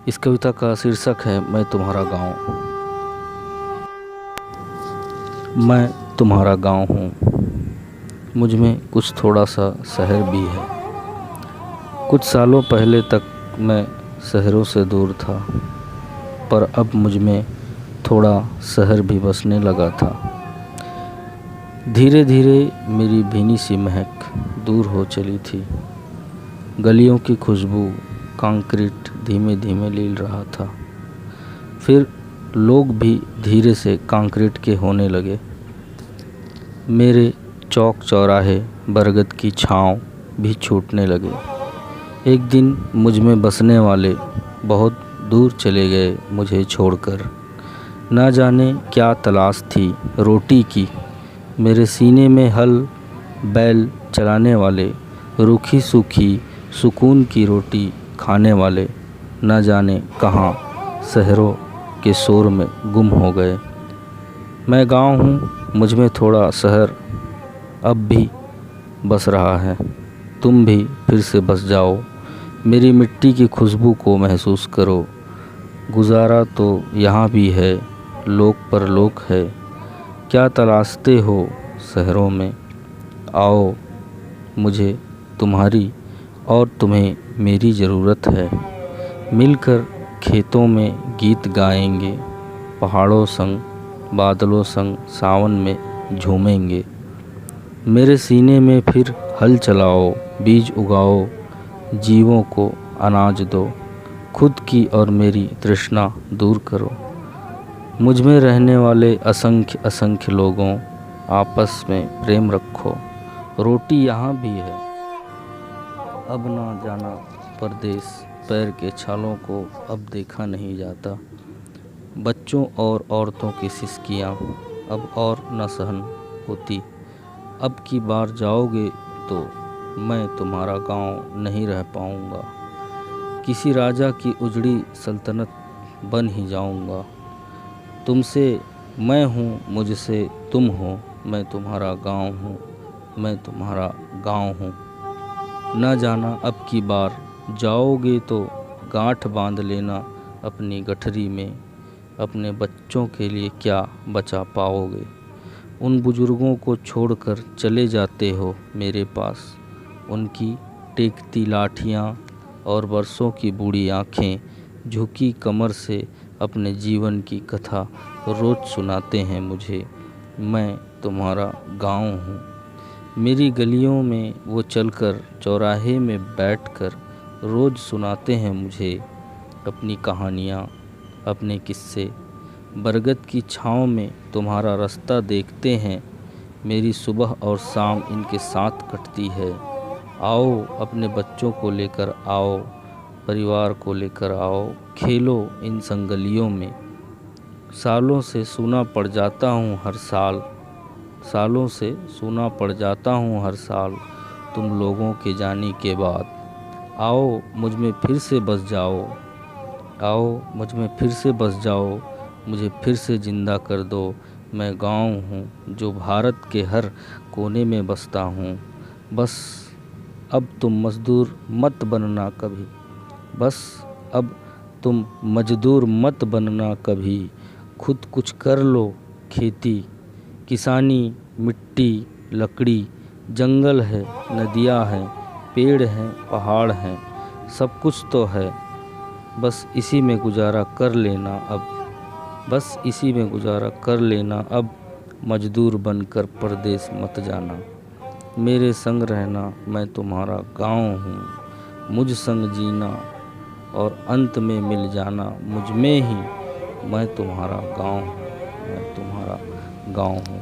इस कविता का शीर्षक है मैं तुम्हारा गाँव। मैं तुम्हारा गाँव हूँ, मुझ में कुछ थोड़ा सा शहर भी है। कुछ सालों पहले तक मैं शहरों से दूर था, पर अब मुझ में थोड़ा शहर भी बसने लगा था। धीरे धीरे मेरी भीनी सी महक दूर हो चली थी। गलियों की खुशबू कंक्रीट धीमे धीमे लील रहा था। फिर लोग भी धीरे से कंक्रीट के होने लगे। मेरे चौक चौराहे बरगद की छाँव भी छूटने लगे। एक दिन मुझ में बसने वाले बहुत दूर चले गए मुझे छोड़कर। ना जाने क्या तलाश थी रोटी की। मेरे सीने में हल बैल चलाने वाले, रूखी सूखी सुकून की रोटी खाने वाले न जाने कहाँ शहरों के शोर में गुम हो गए। मैं गाँव हूँ, मुझ में थोड़ा शहर अब भी बस रहा है। तुम भी फिर से बस जाओ, मेरी मिट्टी की खुशबू को महसूस करो। गुजारा तो यहाँ भी है, लोक पर लोक है। क्या तलाशते हो शहरों में? आओ, मुझे तुम्हारी और तुम्हें मेरी ज़रूरत है। मिलकर खेतों में गीत गाएंगे, पहाड़ों संग बादलों संग सावन में झूमेंगे। मेरे सीने में फिर हल चलाओ, बीज उगाओ, जीवों को अनाज दो। खुद की और मेरी तृष्णा दूर करो। मुझ में रहने वाले असंख्य असंख्य लोगों, आपस में प्रेम रखो। रोटी यहाँ भी है। अब ना जाना परदेश, पैर के छालों को अब देखा नहीं जाता। बच्चों और औरतों की सिसकियाँ अब और न सहन होती। अब की बार जाओगे तो मैं तुम्हारा गांव नहीं रह पाऊँगा। किसी राजा की उजड़ी सल्तनत बन ही जाऊँगा। तुमसे मैं हूँ, मुझसे तुम हो। मैं तुम्हारा गांव हूँ, मैं तुम्हारा गांव हूँ। न जाना अब की बार जाओगे तो गांठ बांध लेना अपनी गठरी में। अपने बच्चों के लिए क्या बचा पाओगे? उन बुजुर्गों को छोड़कर चले जाते हो मेरे पास। उनकी टेकती लाठियाँ और बरसों की बूढ़ी आँखें झुकी कमर से अपने जीवन की कथा रोज़ सुनाते हैं मुझे। मैं तुम्हारा गाँव हूँ। मेरी गलियों में वो चलकर, चौराहे में बैठकर रोज़ सुनाते हैं मुझे अपनी कहानियाँ, अपने किस्से। बरगद की छाँव में तुम्हारा रास्ता देखते हैं। मेरी सुबह और शाम इनके साथ कटती है। आओ, अपने बच्चों को लेकर आओ, परिवार को लेकर आओ। खेलो इन संगलियों में। सालों से सूना पड़ जाता हूँ हर साल। सालों से सूना पड़ जाता हूँ हर साल तुम लोगों के जाने के बाद। आओ, मुझ में फिर से बस जाओ। आओ, मुझ में फिर से बस जाओ। मुझे फिर से ज़िंदा कर दो। मैं गाँव हूँ जो भारत के हर कोने में बसता हूँ। बस अब तुम मज़दूर मत बनना कभी। बस अब तुम मज़दूर मत बनना कभी। खुद कुछ कर लो, खेती किसानी, मिट्टी लकड़ी, जंगल है, नदियाँ हैं, पेड़ हैं, पहाड़ हैं, सब कुछ तो है। बस इसी में गुजारा कर लेना अब। बस इसी में गुजारा कर लेना अब। मजदूर बनकर परदेश मत जाना। मेरे संग रहना, मैं तुम्हारा गाँव हूँ। मुझ संग जीना और अंत में मिल जाना मुझ में ही। मैं तुम्हारा गाँव हूँ, मैं तुम्हारा गाँव हूँ।